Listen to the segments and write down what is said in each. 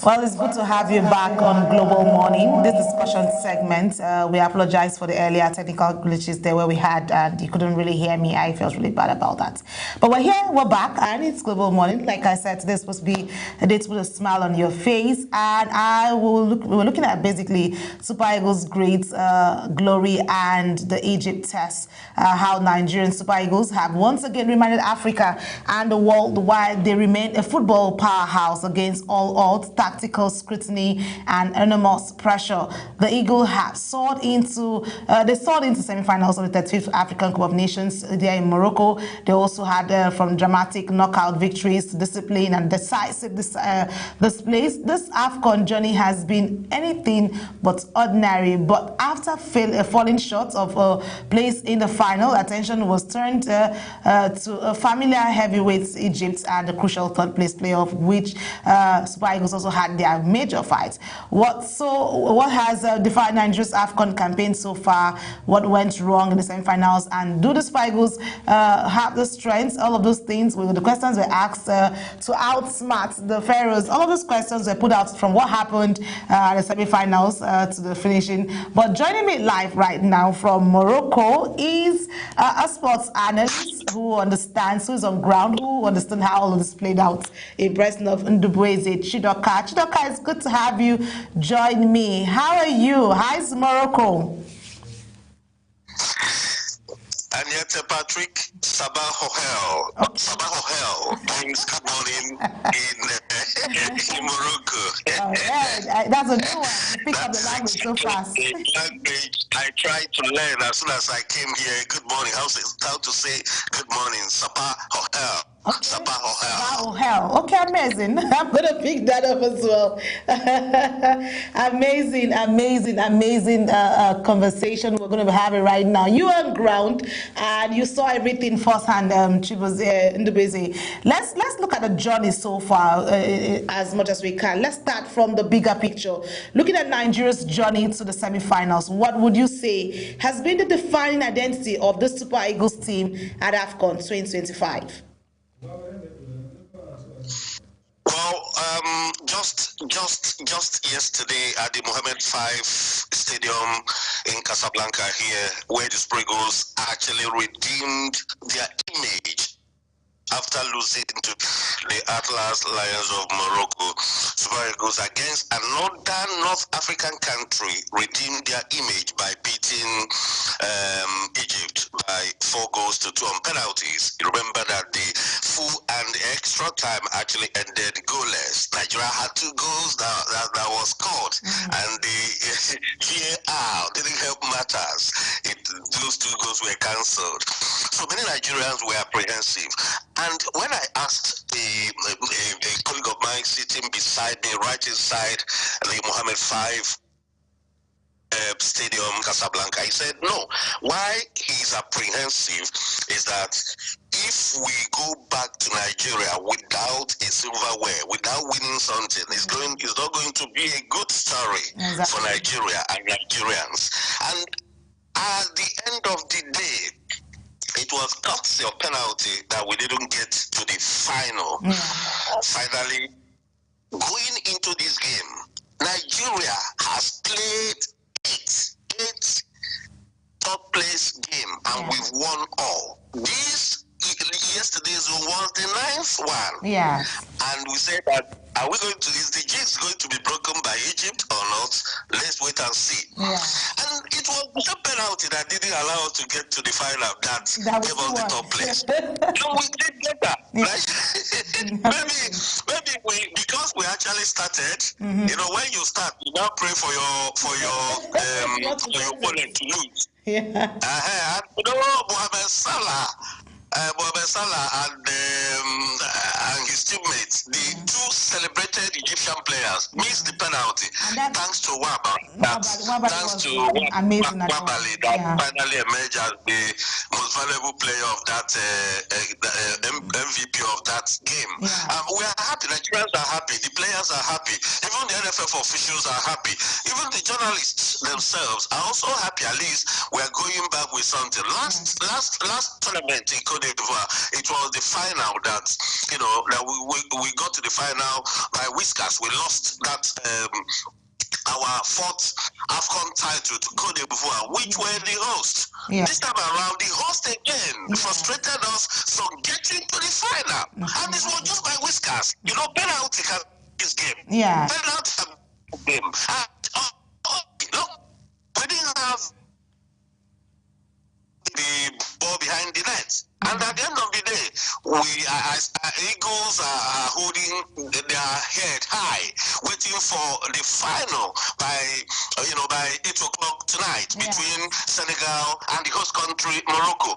Well, it's good to have you back on Global Morning. This discussion segment, we apologize for the earlier technical glitches there where we had, and you couldn't really hear me. I felt really bad about that. But we're here, we're back, and it's Global Morning. Like I said, today's supposed to be a day to put a smile on your face, and we're looking at basically Super Eagles' great glory and the Egypt test, how Nigerian Super Eagles have once again reminded Africa and the world why they remain a football powerhouse against all odds, tactical scrutiny, and enormous pressure. The Eagle have soared into semi-finals of the 35th African Cup of Nations there in Morocco. They also had from dramatic knockout victories to discipline and decisive displays. This Afcon journey has been anything but ordinary. But after falling short of a place in the final, attention was turned to familiar heavyweights Egypt and the crucial third place playoff, which Super Eagles also had their major fights. What has defined Nigeria's Afcon campaign so far? What went wrong in the semi-finals? And do the Super Eagles have the strengths? All of those things. The questions were asked to outsmart the Pharaohs. All of those questions were put out from what happened at the semi-finals to the finishing. But joining me live right now from Morocco is a sports analyst who understands, who is on ground, who understands how all of this played out in person of Ndubueze Chidoka. Chidoka, it's good to have you join me. How are you? How's Morocco? Anyete Patrick, Sabah Hohel. Okay. Sabah Hohel means good morning in Morocco. All right. That's a new one. You pick up the language so fast. Language I tried to learn as soon as I came here. Good morning. How to say good morning? Sabah Hohel. Okay. Sabah Hohel. Okay, amazing. I'm going to pick that up as well. amazing conversation we're going to be having right now. You are on ground and you saw everything firsthand. She was in the busy. Let's look at the journey so far as much as we can. Let's start from the bigger picture. Looking at Nigeria's journey to the semi-finals, what would you say has been the defining identity of the Super Eagles team at Afcon 2025? Well, just yesterday at the Mohammed V Stadium in Casablanca here, where the Super Eagles actually redeemed their image after losing to the Atlas Lions of Morocco. Super Eagles against another North African country redeemed their image by beating Egypt by 4-2 on penalties. You remember that the full and the extra time actually ended goalless. Nigeria had 2 goals that was scored, and the VAR didn't help matters. Those 2 goals were cancelled. So many Nigerians were apprehensive. And when I asked a colleague of mine sitting beside me, right inside the Mohammed V Stadium, Casablanca, he said, no, why he's apprehensive is that if we go back to Nigeria without a silverware, without winning something, it's not going to be a good story for Nigeria and Nigerians. And at the end of the day, it was courtesy of penalty that we didn't get to the final. Finally, going into this game, Nigeria has played eight top place game, and we've won all. Yesterday's was the 9th one. Yeah. And we said that, is the jinx going to be broken by Egypt or not? Let's wait and see. Yeah. And it was the penalty that didn't allow us to get to the final that gave us the top place. And we did better, right? maybe because we actually started, you know, when you start, you now pray for your opponent to lose. Yeah. You know, Mohamed Salah and his teammates, the 2 celebrated Egyptian players, missed the penalty thanks to Waba. that thanks to amazing Wabali that finally emerged as the most valuable player of that MVP of that game. We are happy. Nigerians are happy. The players are happy. Even the NFF officials are happy. Even the journalists themselves are also happy. At least we are going back with something. Last tournament in Cote d'Ivoire, it was the final that that we got to the final by whiskers. We lost that. Our fourth Afcon title to Cote d'Ivoire, which were the host. This time around, the host again frustrated us from getting to the final. And this was just by whiskers. Penalty can this game. Penalty can game. And, we didn't have the ball behind the net. And at the end of the day, Eagles are holding their head high, waiting for the final by 8 o'clock tonight between Senegal and the host country Morocco,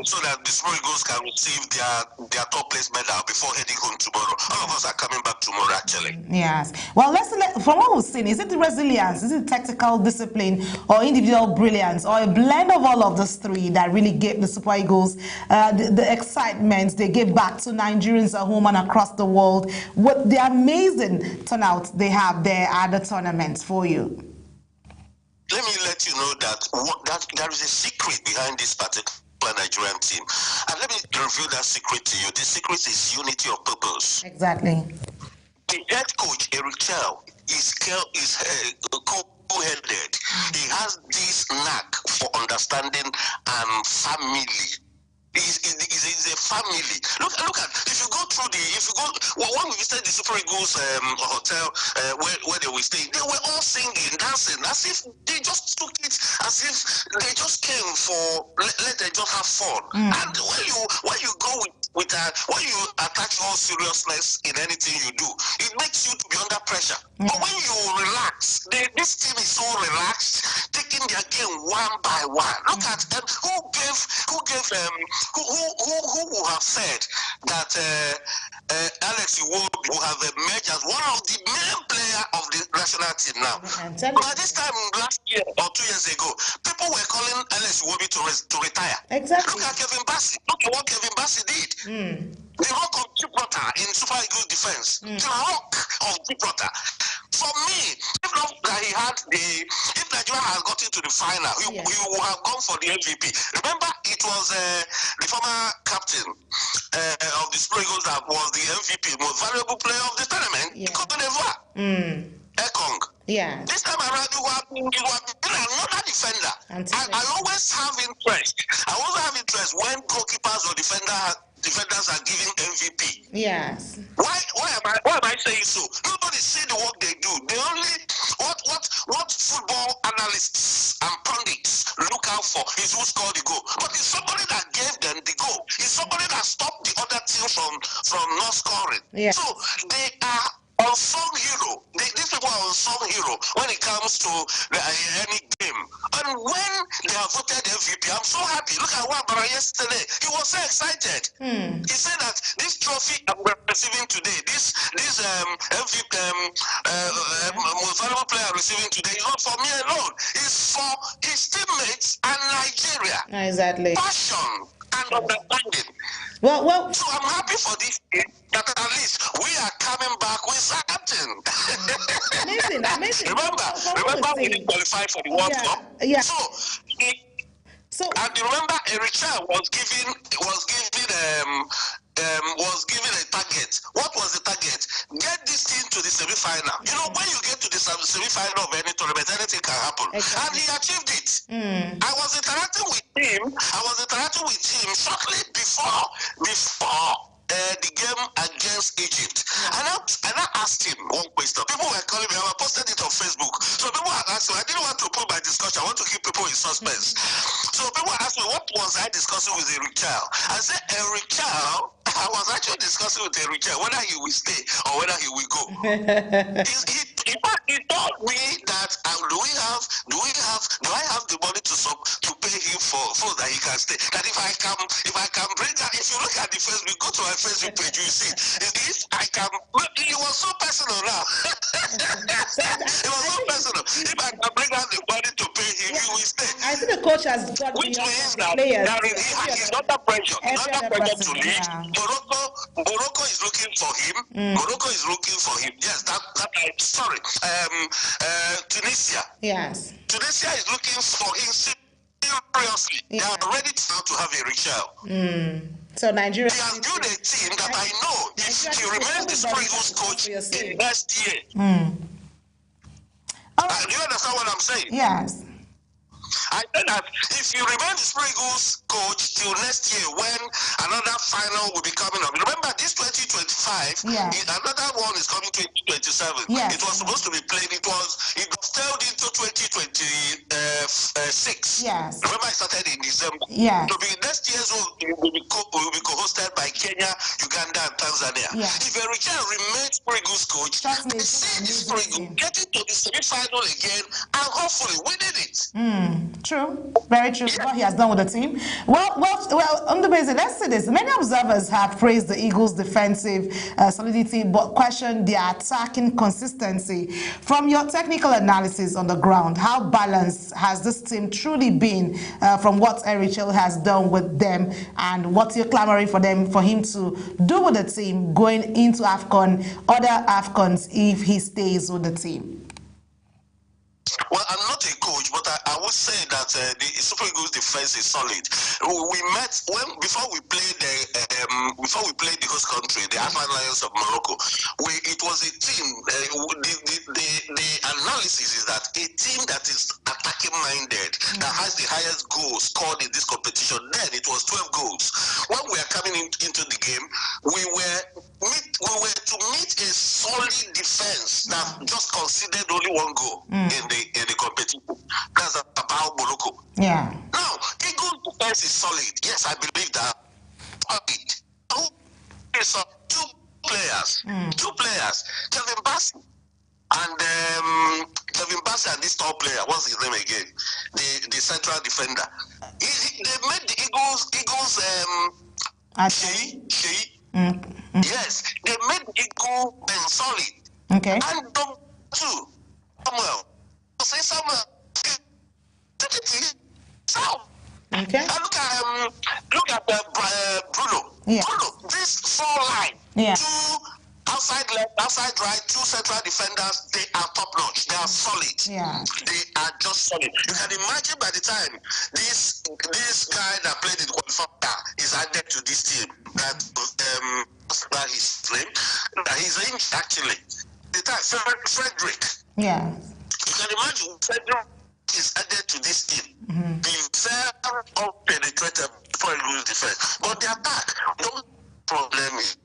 so that the Super Eagles can receive their top place medal before heading home tomorrow. All of us are coming back tomorrow, actually. Yes. Well, from what we've seen, is it the resilience, is it tactical discipline, or individual brilliance, or a blend of all of those three that really gave the Super Eagles the excitement they gave back to Nigerians at home and across the world? What the amazing turnout they have there at the tournament for you? Let me let you know that there is a secret behind this particular Nigerian team. And let me reveal that secret to you. The secret is unity of purpose. Exactly. The head coach, Eric Chow, is cool-headed. He has this knack for understanding family. It's a family. Look at when we visited the Super Eagles hotel where they were staying, they were all singing, dancing, as if they just took it, as if they just came for let them just have fun. And when you go with that, when you attach all seriousness in anything you do, it makes you to be under pressure. But when you relax, this team is so relaxed, taking their game one by one. Look at them. Who would have said that Alex Iwobi will have emerged as one of the main players of the national team now? By this time last year or 2 years ago, people were calling Alex Iwobi to retire. Exactly. Look at Kevin Bassey. Look at what Kevin Bassey did. The rock of Gibraltar in Super Eagles defense. The rock of Gibraltar. For me, if not that if Nigeria has gotten to the final, he would have gone for the MVP. Remember, it was the former captain of the Super Eagles that was the MVP, most valuable player of the tournament, Cote d'Ivoire. Ekong. Yeah. This time around, you have been another defender. I always have interest. When goalkeepers or defenders are giving MVP. Yes. Why am I saying so? Nobody see the work they do. They only what football analysts and pundits look out for is who scored the goal. But it's somebody that gave them the goal. It's somebody that stopped the other team from not scoring. Yeah. So they are unsung hero. These people are unsung hero when it comes to any game. And when they are voted MVP, I'm so happy. Look at Wabara yesterday. He was so excited. He said that this trophy I'm receiving today, this MVP, most valuable player receiving today, is not for me alone. It's for his teammates and Nigeria. Exactly. Passion and understanding. Well. So I'm happy for this game that at least we are coming back with something. Amazing. Remember we didn't qualify for the World Cup. Yeah. So and remember, Richard was given a target. What was the target? Get this team to the semi-final. When you get to the semi-final of any tournament, anything can happen. Exactly. And he achieved it. I was interacting with him shortly before the game against Egypt. And I asked him one question. People were calling me. I posted it on Facebook. So people were asking me. I didn't want to put my discussion. I want to keep people in suspense. So people were asking me, what was I discussing with Eric Chow? I said, Eric Chow, I was actually discussing with Eric Chow whether he will stay or whether he will go. He told me that do I have the money to pay pay him for that he can stay. That if I can bring that, if you look at the Facebook, go to my Facebook page, you see. If I can, it was so personal now. It was so personal. If I can bring out the money to pay him, he will stay. I think the coach has got which means that players. He's under pressure. He's under pressure to leave. Yeah. Morocco is looking for him. Morocco is looking for him. Yes, sorry. Tunisia. Yes. Tunisia is looking for him seriously. Yeah. They are ready to have a Richel. So Nigeria. He has built a team that I know if he remains the Super Eagles coach in next year. Do you understand what I'm saying? Yes. I said that if you remain the Super Eagles coach till next year when another final will be coming up. Remember, this 2025, another one is coming 2027. Yes. It was supposed to be played. It fell into 2026. Yes. Remember, it started in December. Yes. So next year's will be co-hosted by Kenya, Uganda, and Tanzania. Yes. If Richard remains Super Eagles coach, I see the Super Eagles getting to the semi-final again and hopefully winning it. True, very true. What he has done with the team. Well. On the basis, let's say this: many observers have praised the Eagles' defensive solidity, but questioned their attacking consistency. From your technical analysis on the ground, how balanced has this team truly been from what Richel has done with them, and what you're clamoring for him to do with the team going into Afcon, other Afcons, if he stays with the team? Well, I'm not a coach, but I would say that the Super Eagles defense is solid. We met before we played the host country, the Afcon Lions of Morocco. It was a team. The analysis is that a team that is attacking minded, that has the highest goals scored in this competition. Then it was 12 goals. When we are coming into the game, we were to meet a solid defense that just conceded only one goal in the competition. That's about Morocco. Yeah. Now, Eagles defense is solid. Yes, I believe that. Two players, Kevin Bassey and this top player. What's his name again? The central defender. They made the Eagles. Yes, they made the Eagles solid. Okay. And number two, Samuel. Okay. And look at Bruno. Yeah. Bruno, this four line. Yeah. Two outside left, outside right, two central defenders. They are top notch. They are solid. Yeah. they are just solid. You can imagine by the time this guy that played in the qualifier is added to this team, that his name, his name actually, the time Frederick. Yeah. You can imagine Frederick is added to this team. The very unpenetrated for a lose defense. But the attack, no problem is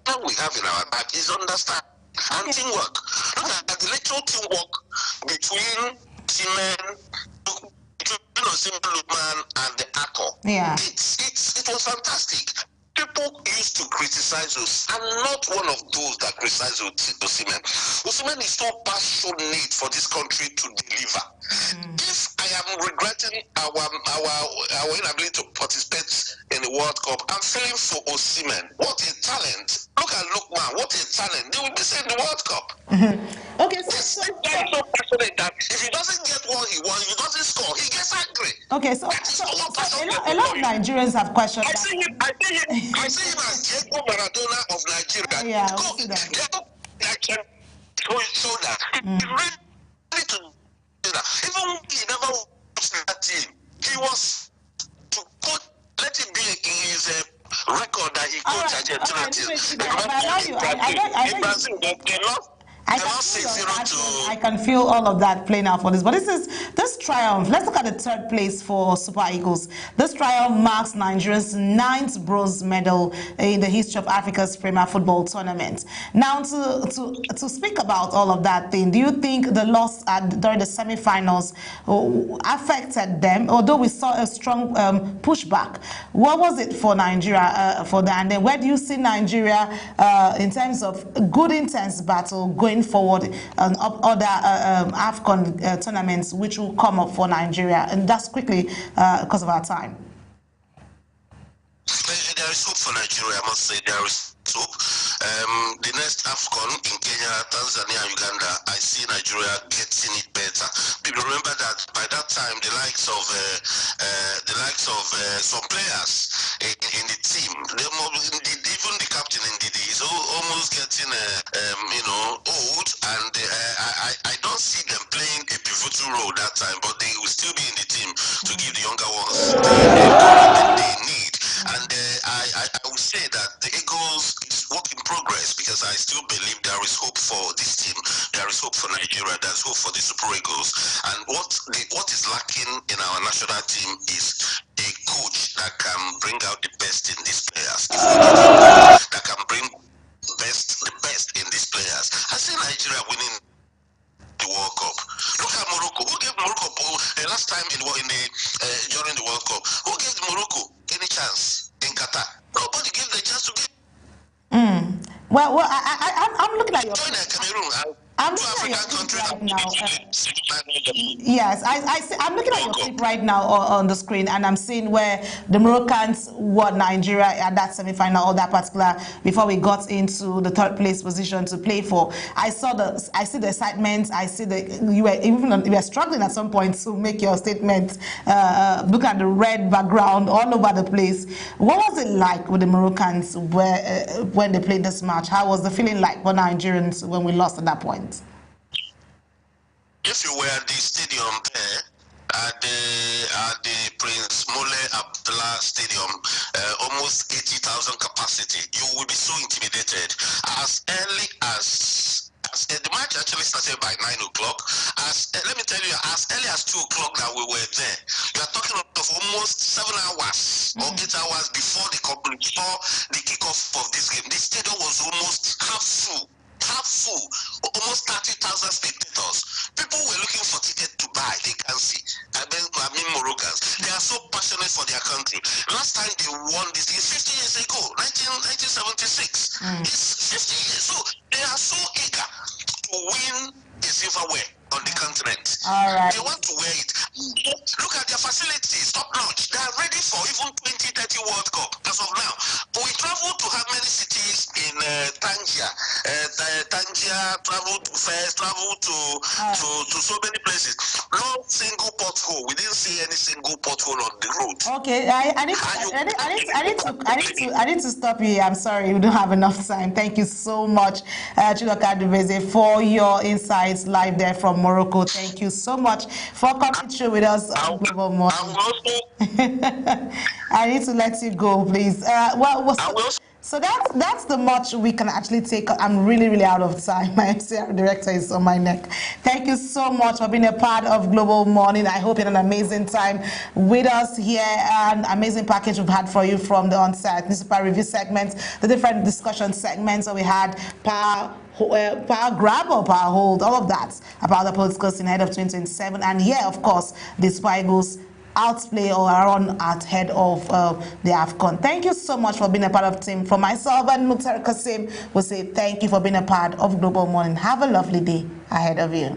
what we have in our back is understand and teamwork. Look at the little teamwork between Simen, Lukman, and the Afcon. Yeah. It was fantastic. People used to criticize us. I'm not one of those that criticize Osimhen. Osimhen is so passionate for this country to deliver. If I am regretting our inability to participate in the World Cup, I'm feeling for Osimhen. What a talent. Look at Lukman. What a talent. They will be saying the World Cup. Okay, this guy is so passionate that if he doesn't get what he wants, if he doesn't score, he gets angry. Okay, so a lot of Nigerians have questions. I see him as Diego Maradona of Nigeria. Yeah, I see that. Diego show that. He really to do that. Even when he never watched that team, he was to coach. Let it be in his record that he coached Argentina. In Brazil, they lost. I can feel all of that playing out for this. But this triumph. Let's look at the third place for Super Eagles. This triumph marks Nigeria's 9th bronze medal in the history of Africa's Premier Football Tournament. Now, to speak about all of that thing, do you think the loss during the semi-finals affected them? Although we saw a strong pushback, what was it for Nigeria for that? And then where do you see Nigeria in terms of good intense battle going going forward and other Afcon tournaments which will come up for Nigeria? And that's quickly because of our time. There is hope for Nigeria, I must say. There is hope. The next Afcon in Kenya, Tanzania, and Uganda, I see Nigeria getting it better. People remember that by that time, the likes of some players in the team, even the captain Ndidi is almost getting old, and I don't see them playing a pivotal role that time, but they will still be in the team to give the younger ones the power that they need. And I would say that the Eagles is work in progress, because I still believe there is hope for this team. There is hope for Nigeria. There is hope for the Super Eagles. And what is lacking in our national team is a coach that can bring out the best in these players. If we need a coach that can bring the best in these players, I see Nigeria winning the World Cup. Look at Morocco. Who gave Morocco last time during the World Cup? Who gave Morocco any chance in Qatar? Nobody gave the chance to give. Well, I'm looking at your. Cameroon. I'm looking at your clip right now. Yes, I'm looking at your clip right now on the screen, and I'm seeing where the Moroccans won Nigeria at that semi-final, or that particular, before we got into the third place position to play for. I see the excitement. I see you were struggling at some point to make your statement. Look at the red background all over the place. What was it like with the Moroccans when they played this match? How was the feeling like for Nigerians when we lost at that point? If you were at the stadium there, at the Prince Moulay Abdullah Stadium, almost 80,000 capacity, you will be so intimidated. As early as the match actually started by 9 o'clock. Let me tell you, as early as 2 o'clock that we were there, you are talking of almost 7 hours or 8 hours before the kickoff of this game. The stadium was almost half full, almost 30,000 spectators. People were looking for tickets to buy. They can see. I mean Moroccans. They are so passionate for their country. Last time they won this is 50 years ago, 1976. It's 50 years. So they are so eager to win the silverware on the continent. All right. They want to wear it. Look at their facilities, top notch. They are ready for even 2030 World Cup as of now. But we travel to how many cities in Tangier? Travel to Fez, travel to so many places. No single pothole. We didn't see any single pothole on the road. Okay, I need to stop you. I'm sorry, we don't have enough time. Thank you so much, Chidoka Dubeze, for your insights live there from Morocco. Thank you so much for coming through with us on Global Morning. I need to let you go, please. So that's the much we can actually take. I'm really out of time. My MCR director is on my neck. Thank you so much for being a part of Global Morning. I hope you had an amazing time with us here. An amazing package we've had for you from the on-site newspaper review segments, the different discussion segments. So we had power grab or power hold, all of that about the political scene ahead of 2027. And yeah, of course, the Super Eagles outplay or run at head of the Afcon. Thank you so much for being a part of the team. For myself and Mukhtar Kasim, we'll say thank you for being a part of Global Morning. Have a lovely day ahead of you.